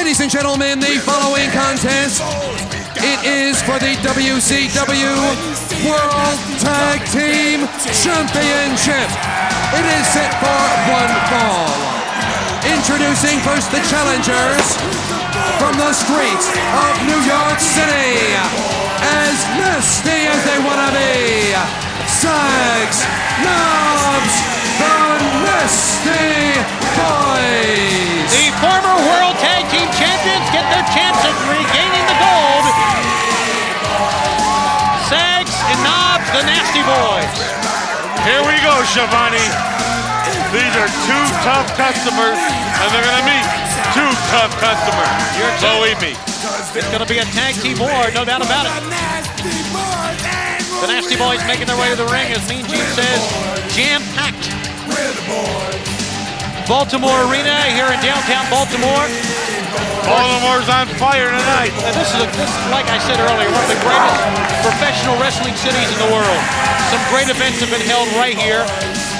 Ladies and gentlemen, the following contest, it is for the WCW World Tag Team Championship. It is set for one fall. Introducing first the challengers from the streets of New York City, as nasty as they want to be, Sags, Knobs, the Nasty Boys. The former World Tag Team Champions get their chance of regaining the gold. Sags and Knobs, the Nasty Boys. Here we go, Shivani. These are two tough customers, and they're going to meet two tough customers. Believe me. It's going to be a tag team war, no doubt about it. The Nasty Boys making their way to the ring, as Mean Gene says, jam-packed. Baltimore Arena here in downtown Baltimore. Baltimore's on fire tonight. And this is, like I said earlier, one of the greatest professional wrestling cities in the world. Some great events have been held right here.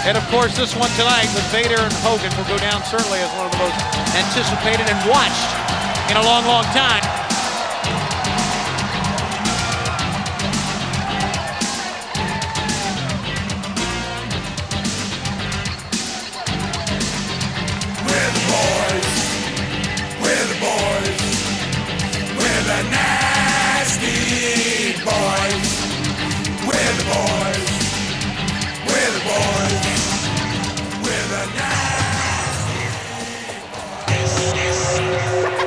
And of course, this one tonight with Vader and Hogan will go down certainly as one of the most anticipated and watched in a long, long time. We're the boys. We're the boys. We're the Nasty Boys. We're the boys. We're the boys. We're the Nasty Boys.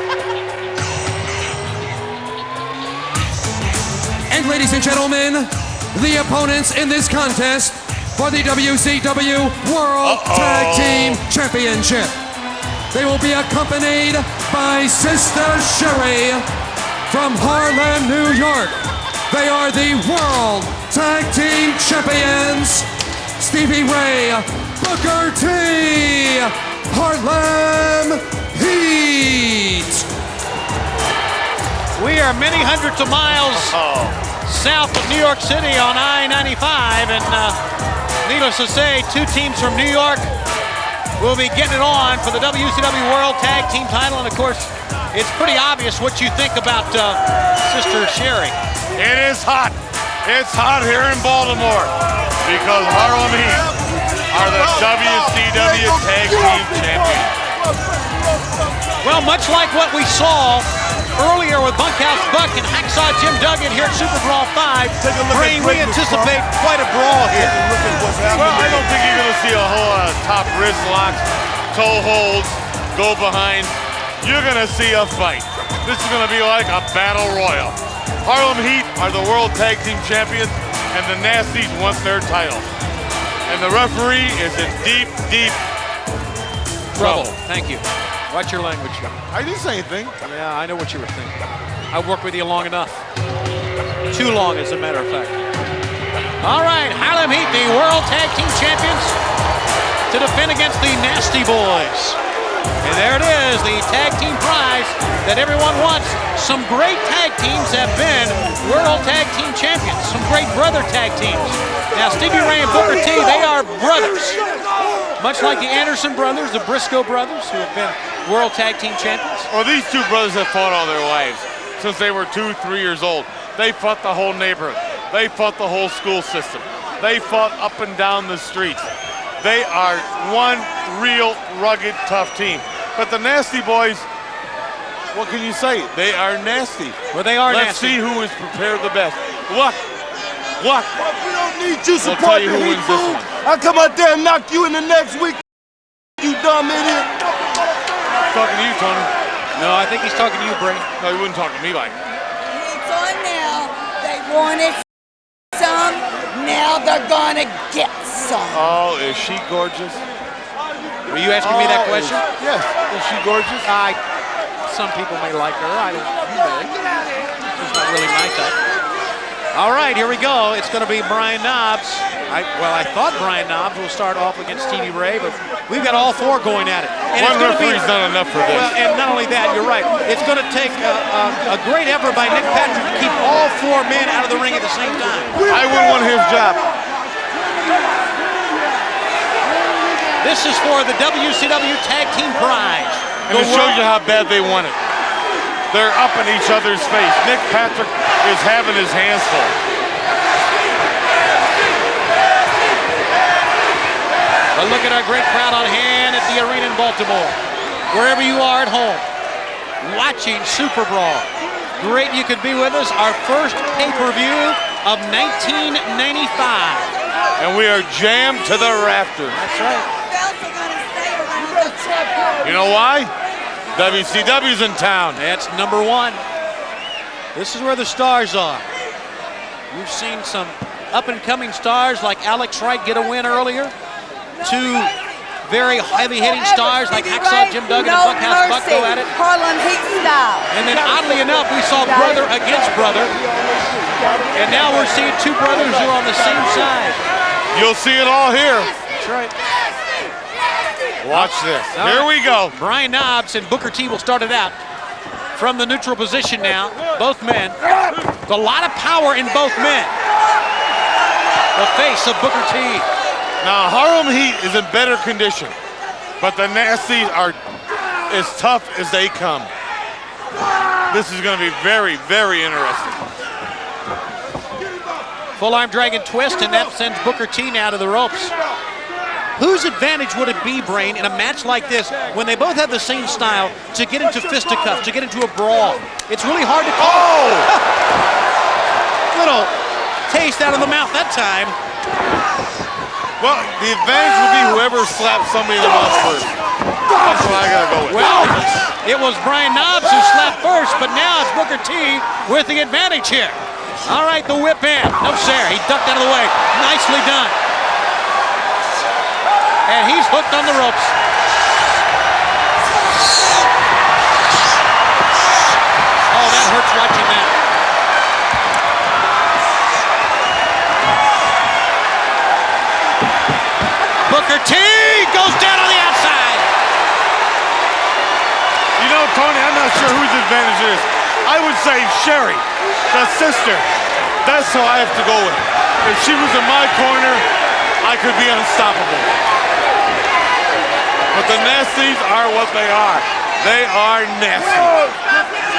And ladies and gentlemen, the opponents in this contest for the WCW World Tag Team Championship. They will be accompanied by Sister Sherry from Harlem, New York. They are the World Tag Team Champions, Stevie Ray, Booker T, Harlem Heat. We are many hundreds of miles south of New York City on I-95, and needless to say, two teams from New York will be getting it on for the WCW World Tag Team title. And of course, it's pretty obvious what you think about Sister Sherry. It is hot. It's hot here in Baltimore because Harlem Heat are the WCW Tag Team Champions. Well, much like what we saw earlier with Bunkhouse Buck and Hacksaw Jim Duggan here at SuperBrawl 5, Brain, we anticipate quite a brawl here. Well, I don't think you're going to see a whole lot of top wrist locks, toe holds, go behind. You're going to see a fight. This is going to be like a battle royal. Harlem Heat are the World Tag Team Champions, and the Nasties want their title. And the referee is in deep, deep trouble. Thank you. Watch your language. I didn't say anything. Yeah, I know what you were thinking. I've worked with you long enough. Too long, as a matter of fact. All right, Harlem Heat, the World Tag Team Champions, to defend against the Nasty Boys. And there it is, the tag team prize that everyone wants. Some great tag teams have been World Tag Team Champions. Some great brother tag teams. Now, Stevie Ray and Booker T, they are brothers. Much like the Anderson brothers, the Briscoe brothers, who have been World Tag Team Champions. Well, these two brothers have fought all their lives since they were 2, 3 years old. They fought the whole neighborhood. They fought the whole school system. They fought up and down the streets. They are one real rugged, tough team. But the Nasty Boys, what can you say? They are nasty. Well, they are Let's nasty. see who is prepared the best. Luck. Luck. We don't need you We'll support tell you the who Heat, wins this fool. one. I'll come out there and knock you in the next week, you dumb idiot. Talking to you, Tony. No, I think he's talking to you, Bray. No, he wouldn't talk to me like that. It's on now. They wanted some. Now they're gonna get some. Oh, is she gorgeous? Were you asking me that question? Yes. Is she gorgeous? Some people may like her. I don't. She's not really my type. All right, here we go. It's going to be Brian Knobs. I thought Brian Knobs will start off against Stevie Ray, but we've got all four going at it. And One referee's not enough for this. Well, and not only that, you're right. It's going to take a great effort by Nick Patrick to keep all four men out of the ring at the same time. I wouldn't want his job. This is for the WCW Tag Team Prize. And it shows you how bad they want it. They're up in each other's face. Nick Patrick is having his hands full. But look at our great crowd on hand at the arena in Baltimore. Wherever you are at home, watching SuperBrawl. Great you could be with us. Our first pay-per-view of 1995. And we are jammed to the rafters. That's right. You know why? WCW's in town. That's number one. This is where the stars are. We've seen some up-and-coming stars like Alex Wright get a win earlier. Two very heavy-hitting stars like Hacksaw Jim Duggan and Buckhouse Buck go at it. Harlem Heat style. And then oddly enough, we saw brother against brother. And now we're seeing two brothers who are on the same side. You'll see it all here. That's right. Watch this. Here we go. Brian Knobbs and Booker T will start it out from the neutral position now. Both men. There's a lot of power in both men. The face of Booker T. Now, Harlem Heat is in better condition, but the Nasties are as tough as they come. This is going to be very, very interesting. Full arm dragon twist, and that sends Booker T now to the ropes. Whose advantage would it be, Brain, in a match like this when they both have the same style to get into fisticuffs, to get into a brawl? It's really hard to call. Oh! Little taste out of the mouth that time. Well, the advantage would be whoever slaps somebody in the mouth first. That's what I gotta go with. Well, it was Brian Knobbs who slapped first, but now it's Booker T with the advantage here. All right, the whip in. No, sir. He ducked out of the way. Nicely done. And he's hooked on the ropes. Oh, that hurts watching that. Booker T goes down on the outside. You know, Tony, I'm not sure whose advantage it is. I would say Sherry, the sister. That's who I have to go with. If she was in my corner, I could be unstoppable. But the Nasties are what they are. They are nasty.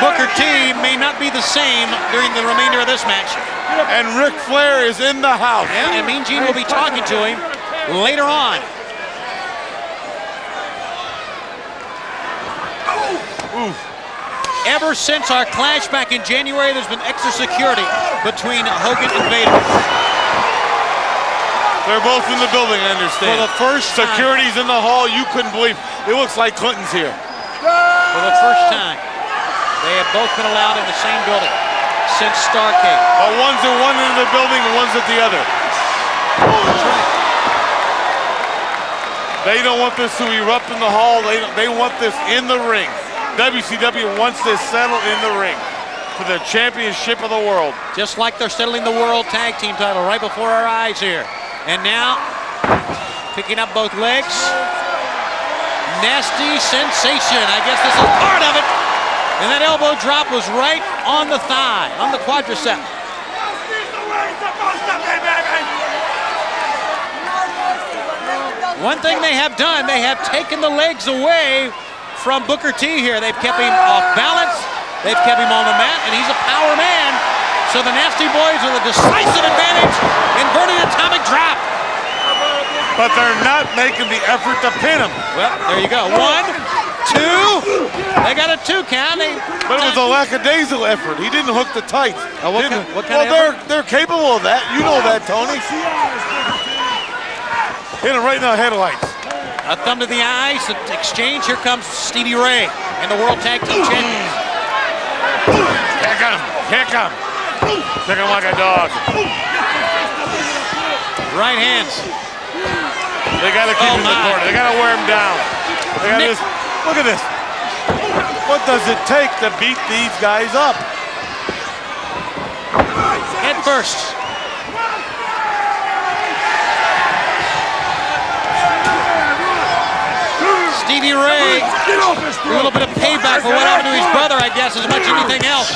Booker T may not be the same during the remainder of this match. And Ric Flair is in the house. Yeah, and Mean Gene will be talking to him later on. Oof. Ever since our clash back in January, there's been extra security between Hogan and Vader. They're both in the building, I understand. For the first time. Security's in the hall. You couldn't believe. It looks like Clinton's here. For the first time, they have both been allowed in the same building since Starrcade. But one's at one end of the building and one's at the other. That's right. They don't want this to erupt in the hall. They want this in the ring. WCW wants this settled in the ring for the championship of the world. Just like they're settling the World Tag Team title right before our eyes here. And now, picking up both legs. Nasty sensation. I guess this is part of it. And that elbow drop was right on the thigh, on the quadricep. One thing they have done, they have taken the legs away from Booker T here. They've kept him off balance. They've kept him on the mat, and he's a power man. So the Nasty Boys with a decisive advantage, inverted atomic drop. But they're not making the effort to pin him. Well, there you go. 1, 2. They got a 2 count. But it was a lackadaisical effort. He didn't hook the tights. What kind of effort? They're capable of that. You know that, Tony. Hit him right in the headlights. A thumb to the eyes, an exchange. Here comes Stevie Ray and the World Tag Team Champions. Kick him. Kick him. Kick him like a dog. Right hands. They got to keep him in the corner. They got to wear him down. They got this. Look at this. What does it take to beat these guys up? Head first. Stevie Ray, a little bit of payback for what happened to his brother, I guess, as much as anything else.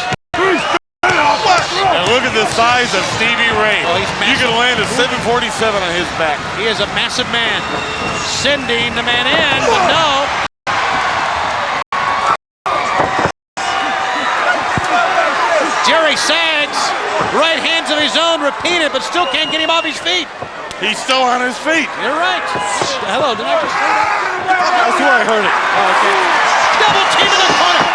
And look at the size of Stevie Ray. Oh, he's you can land a 747 on his back. He is a massive man. Sending the man in, but no. Jerry Sags, right hands of his own, repeated, but still can't get him off his feet. He's still on his feet. You're right. Hello, did I just say that? That's where I heard it. Oh, okay. Double team in the corner.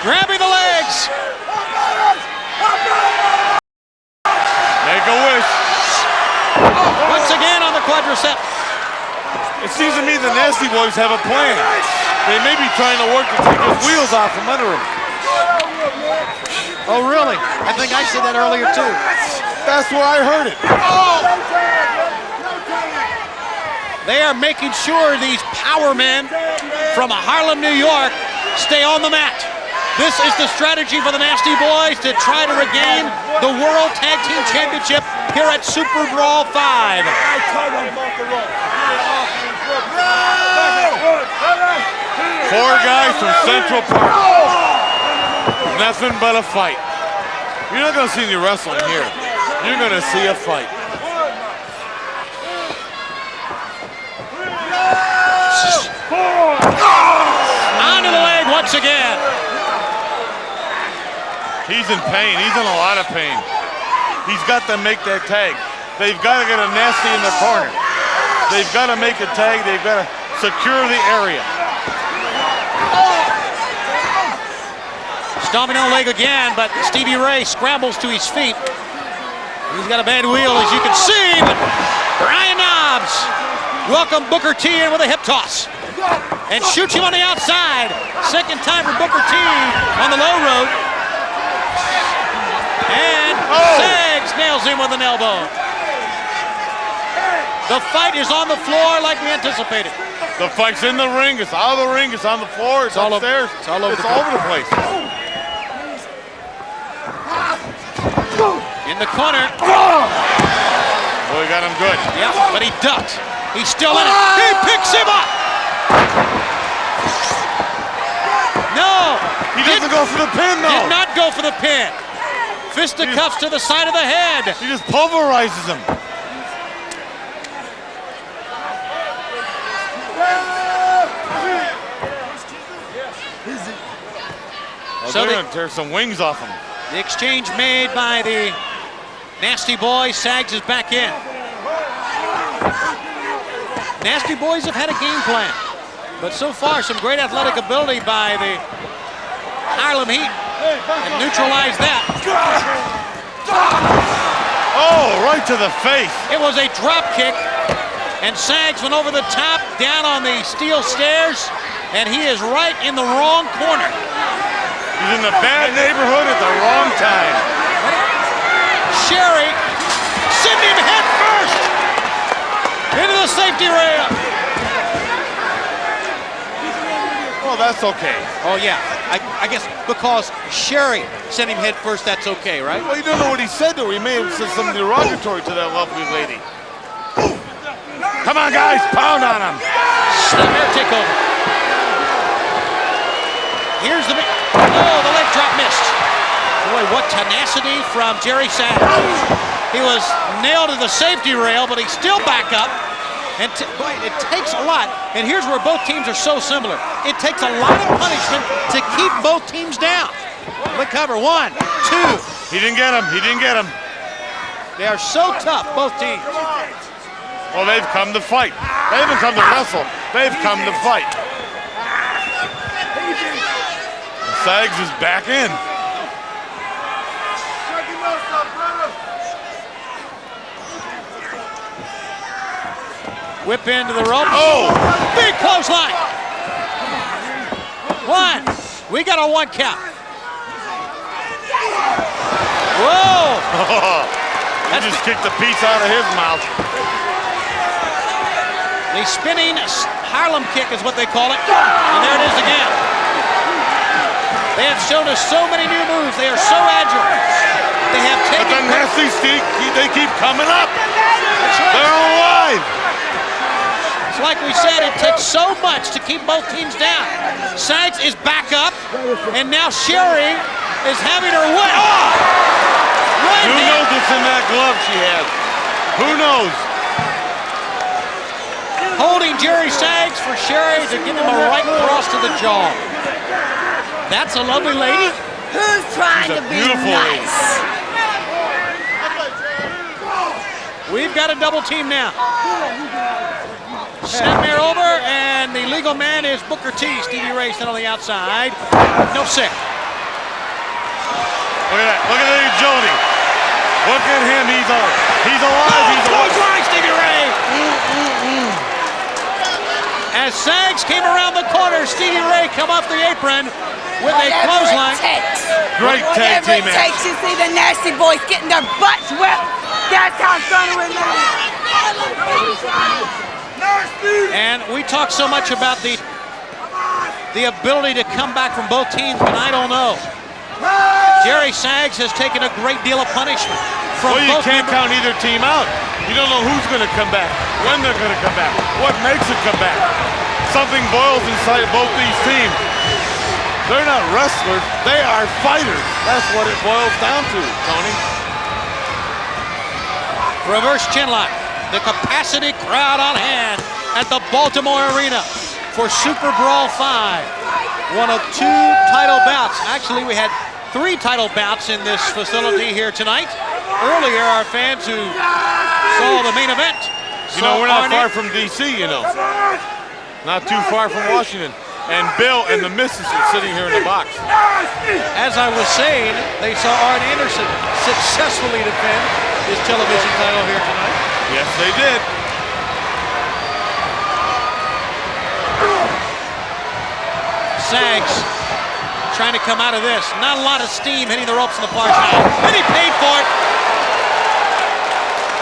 Grabbing the legs. Make a wish. Once again on the quadricep. It seems to me the Nasty Boys have a plan. They may be trying to work to take his wheels off from under him. Oh, really? I think I said that earlier, too. That's where I heard it. They are making sure these power men from Harlem, New York, stay on the mat. This is the strategy for the Nasty Boys to try to regain the World Tag Team Championship here at SuperBrawl 5. Four guys from Central Park. Nothing but a fight. You're not going to see any wrestling here. You're going to see a fight. Onto the leg once again. He's in pain. He's in a lot of pain. He's got to make that tag. They've got to get a Nasty in the corner. They've got to make a tag. They've got to secure the area. Stomping on the leg again, but Stevie Ray scrambles to his feet. He's got a bad wheel, as you can see, but Brian Knobbs welcome Booker T in with a hip toss and shoots him on the outside. Second time for Booker T on the low road. And Sags nails him with an elbow. The fight is on the floor like we anticipated. The fight's in the ring. It's out of the ring. It's on the floor. It's all upstairs. It's all over the place. In the corner. Boy, got him good. Yeah, but he ducked. He's still in it. He picks him up. No. He doesn't go for the pin, though. Did not go for the pin. Fisticuffs to the side of the head. He just pulverizes him. So they're going to tear some wings off him. The exchange made by the Nasty Boys. Sags is back in. Nasty Boys have had a game plan, but so far some great athletic ability by the Harlem Heat and neutralized that. Oh, right to the face. It was a drop kick, and Sags went over the top, down on the steel stairs, and he is right in the wrong corner. He's in the bad neighborhood at the wrong time. Sherry sent him head first into the safety rail. Well, that's okay. Oh, yeah. I guess because Sherry sent him head first, that's okay, right? Well, you don't know what he said to her. He may have said something derogatory to that lovely lady. Come on, guys. Pound on him. Snap air takeover. Here's the... Oh, the leg drop missed. Boy, what tenacity from Jerry Sags. He was nailed to the safety rail, but he's still back up. And boy, it takes a lot. And here's where both teams are so similar. It takes a lot of punishment to keep both teams down. The cover, 1, 2. He didn't get him. He didn't get him. They are so tough, both teams. Well, they've come to fight. They haven't come to wrestle. They've come to fight. Sags is back in. Whip into the rope. Oh! Big clothesline. 1. We got a 1 count. Whoa! He just kicked the piece out of his mouth. The spinning Harlem kick is what they call it. And there it is again. They have shown us so many new moves. They are so agile. They have taken... But the Nasty Steak, they keep coming up. That's right. They're alive. It's like we said, it takes so much to keep both teams down. Sags is back up, and now Sherry is having her way. Oh! Right Who hand. knows what's in that glove she has? Who knows? holding Jerry Sags for Sherry to give him a right cross to the jaw. That's a lovely lady. Who's trying to be nice? We've got a double team now. Snapmare over, and the legal man is Booker T. Stevie Ray standing on the outside. No sick. Look at that. Look at that agility. Look at him. He's alive. He's alive. He's alive. Right, Stevie Ray. As Sags came around the corner, Stevie Ray come off the apron with a clothesline. Great tag team match. Whatever it takes, you see the Nasty Boys getting their butts whipped. That's how it's gonna remain. And we talk so much about the ability to come back from both teams, but I don't know. Jerry Sags has taken a great deal of punishment from Well, you both can't members. count either team out. You don't know who's going to come back, when they're going to come back, what makes it come back. Something boils inside both these teams. They're not wrestlers, they are fighters. That's what it boils down to, Tony. Reverse chinlock. The capacity crowd on hand at the Baltimore Arena for SuperBrawl 5. One of 2 title bouts. Actually, we had 3 title bouts in this facility here tonight. Earlier, our fans who saw the main event. You know, we're not far from D.C., you know. Not too far from Washington. And Bill and the missus are sitting here in the box. As I was saying, they saw Arn Anderson successfully defend his television title here tonight. Yes, they did. Sags trying to come out of this. Not a lot of steam hitting the ropes on the far side. And he paid for it.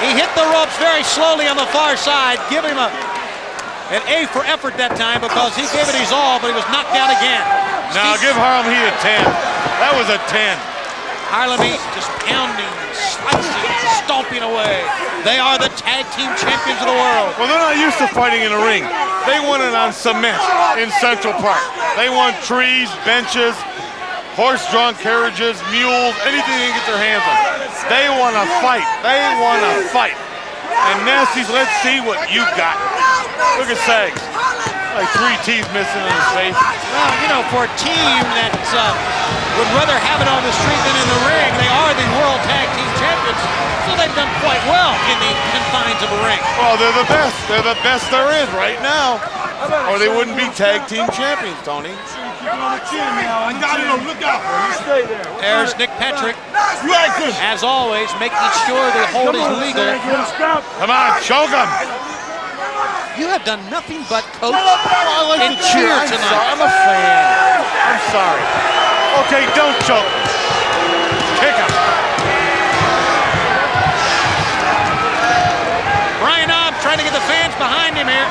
He hit the ropes very slowly on the far side. Give him an A for effort that time because he gave it his all, but he was knocked down again. Now give Harlem Heat a 10. That was a 10. Harlem Heat just pounding, slicing, stomping away. They are the tag team champions of the world. Well, they're not used to fighting in a ring. They won it on cement in Central Park. They won trees, benches, horse-drawn carriages, mules, anything they can get their hands on. They want to fight. They want to fight. And Nasty's, let's see what you got. Look at Sags. Like 3 teeth missing in his face. Well, you know, for a team that would rather have it on the street than in the ring, they are the World Tag Team Champions, so they've done quite well in the confines of a ring. Well, they're the best. They're the best there is right now. Or they wouldn't be Tag Team Champions, Tony. There's Nick Patrick, as always, making sure the hold is legal. Come on, choke him. You have done nothing but coach I like and to cheer I'm tonight. sorry. I'm a fan. I'm sorry. Okay, don't choke him. Kick him. Brian Knobbs trying to get the fans behind him here.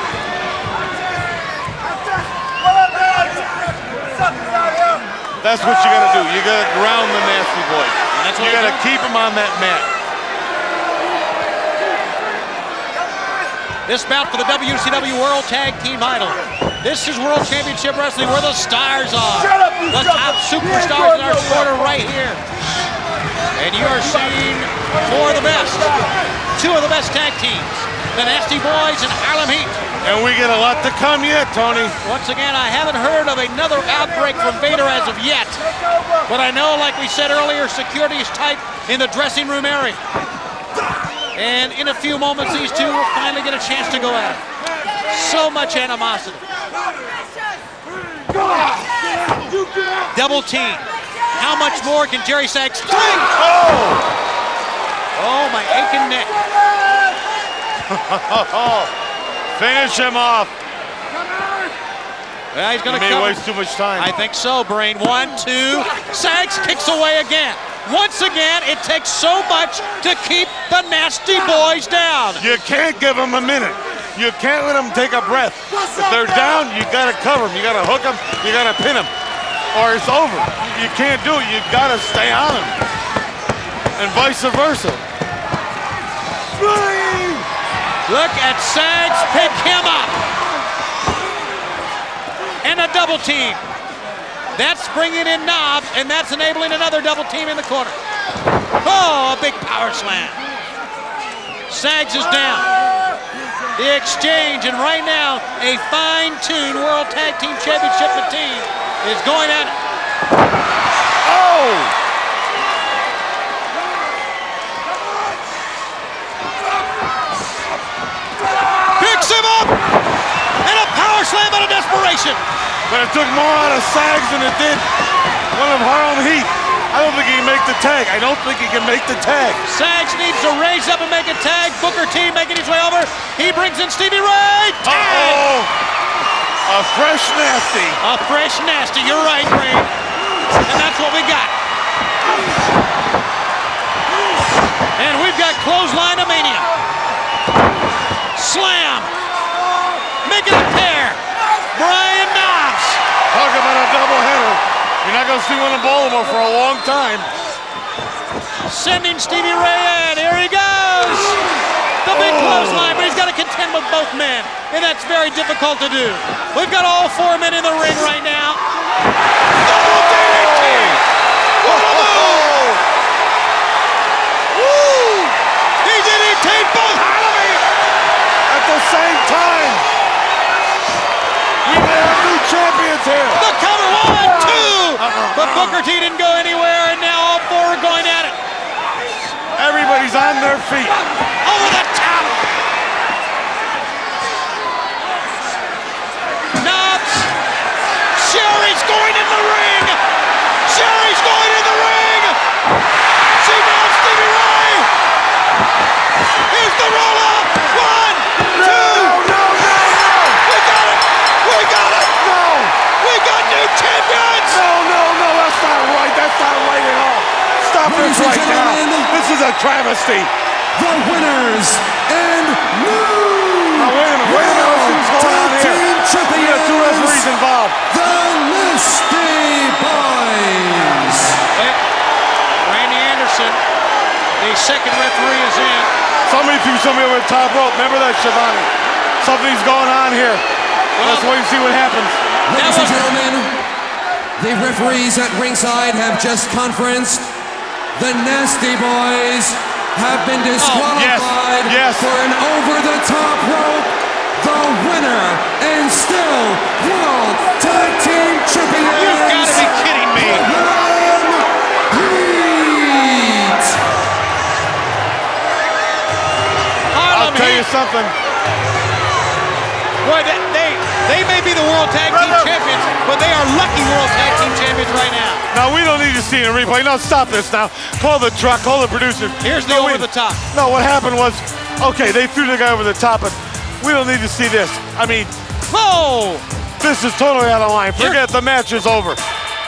That's what you got to do. You got to ground the Nasty Boys. That's what You got to keep them on that mat. This bout for the WCW World Tag Team title. This is World Championship Wrestling where the stars are. The top superstars in our sport are right here. And you are seeing 4 of the best. 2 of the best tag teams. The Nasty Boys and Harlem Heat. And we get a lot to come yet, Tony. Once again, I haven't heard of another outbreak from Vader as of yet. But I know, like we said earlier, security is tight in the dressing room area. And in a few moments, these 2 will finally get a chance to go at it. So much animosity. Double team. How much more can Jerry Sags swing? Oh, my aching neck. Finish him off. Well, he's going to He may cover. waste too much time. I think so, Brain. 1, 2. Sags kicks away again. Once again, it takes so much to keep the Nasty Boys down. You can't give them a minute. You can't let them take a breath. If they're down, you got to cover them. You got to hook them. You got to pin them. Or it's over. You can't do it. You got to stay on them. And vice versa. Look at Sags pick him up. And a double team. That's bringing in Knobbs, and that's enabling another double team in the corner. Oh, a big power slam. Sags is down. the exchange, and right now a fine-tuned World Tag Team Championship team is going at it. Oh! Picks him up, and a power slam out of desperation. But it took more out of Sags than it did one of Harlem Heat. I don't think he can make the tag. I don't think he can make the tag. Sags needs to raise up and make a tag. Booker T making his way over. He brings in Stevie Ray. Tag! Uh-oh! A fresh nasty. A fresh nasty. You're right, Brain. And that's what we got. And we've got clothesline of mania. Slam. Making a pair. Brian Knobbs. Talk about a doubleheader. You're not going to see one in Baltimore for a long time. Sending Stevie Ray in. Here he goes. The big clothesline, but he's got to contend with both men, and that's very difficult to do. We've got all four men in the ring right now. Double DDT! What a move! Woo! He DDT'd both Harlem At the same time. We may have new champions here. The cover, 1, 2! But Booker T didn't go anywhere, and now all four are going at it. Everybody's on their feet. Over the top! Knobbs! Sherry's going in the ring! Sherry's going in the ring! She knows Stevie Ray! Here's the roll-up! 1, 2! No! We got it! We got it! No! We got new champions! No, that's not right. That's not right at all. Stop this Ladies and right now. gentlemen, This is a travesty. the winners and new Now, wait a minute. What's going on here? We got two referees involved. the Nasty Boys. Randy Anderson, the second referee, is in. Somebody threw somebody over the top rope. Remember that, Shivani? Something's going on here. Let's wait and see what happens. Ladies and gentlemen, the referees at ringside have just conferenced. The Nasty Boys have been disqualified yes. for an over-the-top rope. The winner and still World Tag Team Champions. You've got to be kidding me. Heat. I'll tell you something. Boy, they may be the World Tag Team Champions, but they are lucky World Tag Team Champions right now. Now, we don't need to see a replay. No, stop this now. Call the truck, call the producer. Here's the over the top. No, what happened was, okay, they threw the guy over the top, but we don't need to see this. I mean, Whoa! this is totally out of line. Forget the match is over.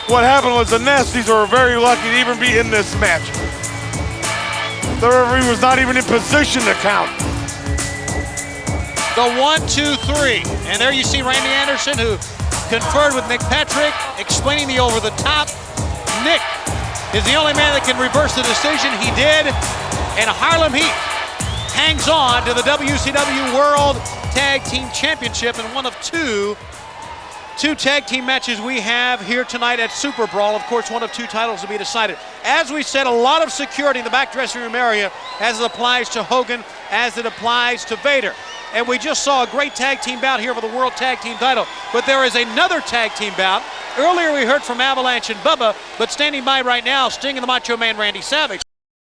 What happened was the Nasties were very lucky to even be in this match. The referee was not even in position to count. The 1, 2, 3. And there you see Randy Anderson, who conferred with Nick Patrick, explaining the over the top. Nick is the only man that can reverse the decision. He did. And Harlem Heat hangs on to the WCW World Tag Team Championship in one of two tag team matches we have here tonight at SuperBrawl. Of course, one of two titles to be decided. As we said, a lot of security in the back dressing room area as it applies to Hogan, as it applies to Vader. And we just saw a great tag team bout here for the World Tag Team title. But there is another tag team bout. Earlier we heard from Avalanche and Bubba, but standing by right now, Sting and the Macho Man Randy Savage.